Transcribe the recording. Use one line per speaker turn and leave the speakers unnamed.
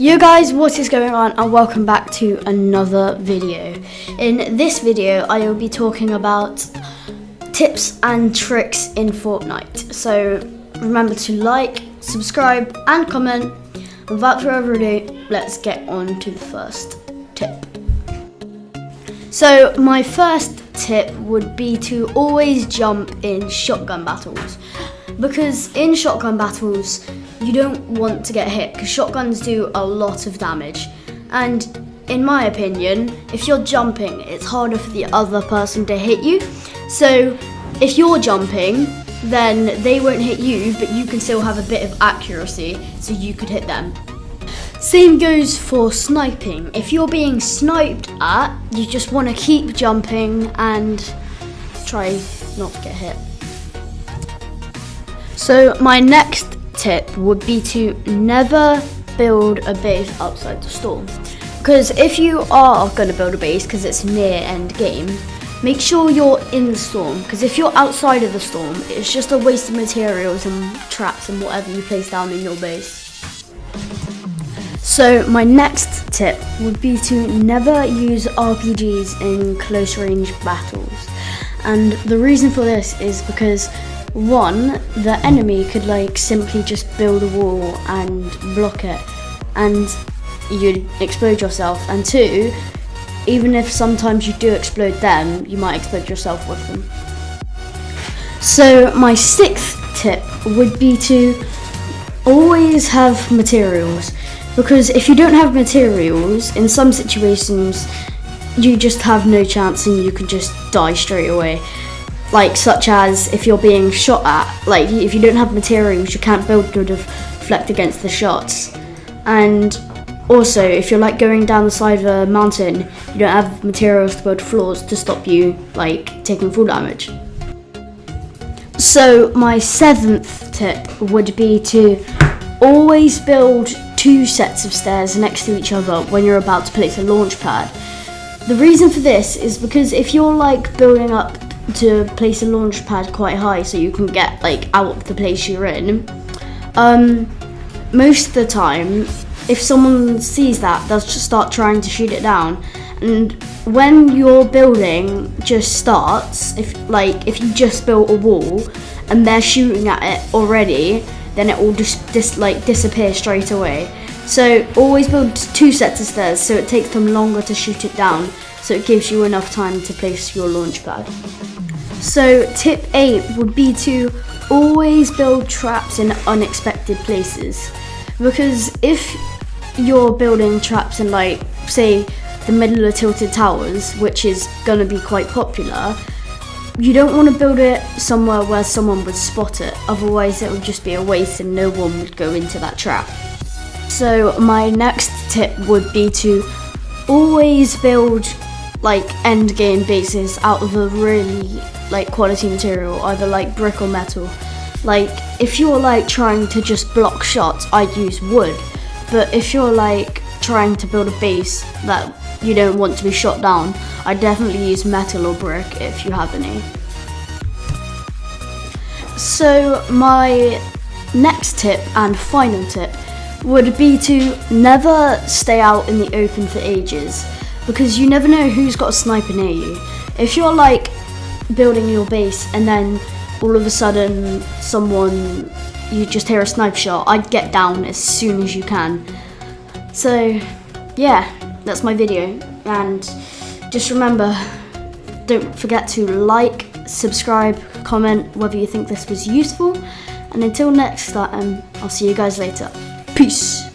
Yo guys, what is going on, and welcome back to another video. In this video I will be talking about tips and tricks in Fortnite. So remember to like, subscribe and comment. Without further ado, let's get on to the first tip. So my first tip would be to always jump in shotgun battles, because in shotgun battles you don't want to get hit because shotguns do a lot of damage, and in my opinion, if you're jumping, it's harder for the other person to hit you. So if you're jumping, then they won't hit you, but you can still have a bit of accuracy, so you could hit them. Same goes for sniping. If you're being sniped at, you just want to keep jumping and try not to get hit. So my next tip would be to never build a base outside the storm, because if you are going to build a base because it's near end game, make sure you're in the storm, because if you're outside of the storm, it's just a waste of materials and traps and whatever you place down in your base. So my next tip would be to never use RPGs in close range battles, and the reason for this is because one, the enemy could simply just build a wall and block it and you'd explode yourself, and two, even if sometimes you do explode them, you might explode yourself with them. So my sixth tip would be to always have materials, because if you don't have materials, in some situations you just have no chance and you can just die straight away. Such as if you're being shot at, if you don't have materials, you can't build to deflect against the shots. And also, if you're going down the side of a mountain, you don't have materials to build floors to stop you taking full damage. So my seventh tip would be to always build 2 sets of stairs next to each other when you're about to place a launch pad. The reason for this is because if you're building up to place a launch pad quite high so you can get out of the place you're in, most of the time if someone sees that, they'll just start trying to shoot it down, and when your building just starts, if you just built a wall and they're shooting at it already, then it will just disappear straight away. So always build 2 sets of stairs so it takes them longer to shoot it down, so it gives you enough time to place your launch pad. So tip 8 would be to always build traps in unexpected places, because if you're building traps in say the middle of tilted towers, which is going to be quite popular, you don't want to build it somewhere where someone would spot it, otherwise it would just be a waste and no one would go into that trap. So my next tip would be to always build end game bases out of a really quality material, either brick or metal. If you're trying to just block shots, I'd use wood, but if you're trying to build a base that you don't want to be shot down, I'd definitely use metal or brick if you have any. So my next tip and final tip would be to never stay out in the open for ages, because you never know who's got a sniper near you. If you're building your base and then all of a sudden you just hear a sniper shot, I'd get down as soon as you can. So yeah, that's my video, and just remember, don't forget to like, subscribe, comment whether you think this was useful, and until next time, I'll see you guys later. Peace.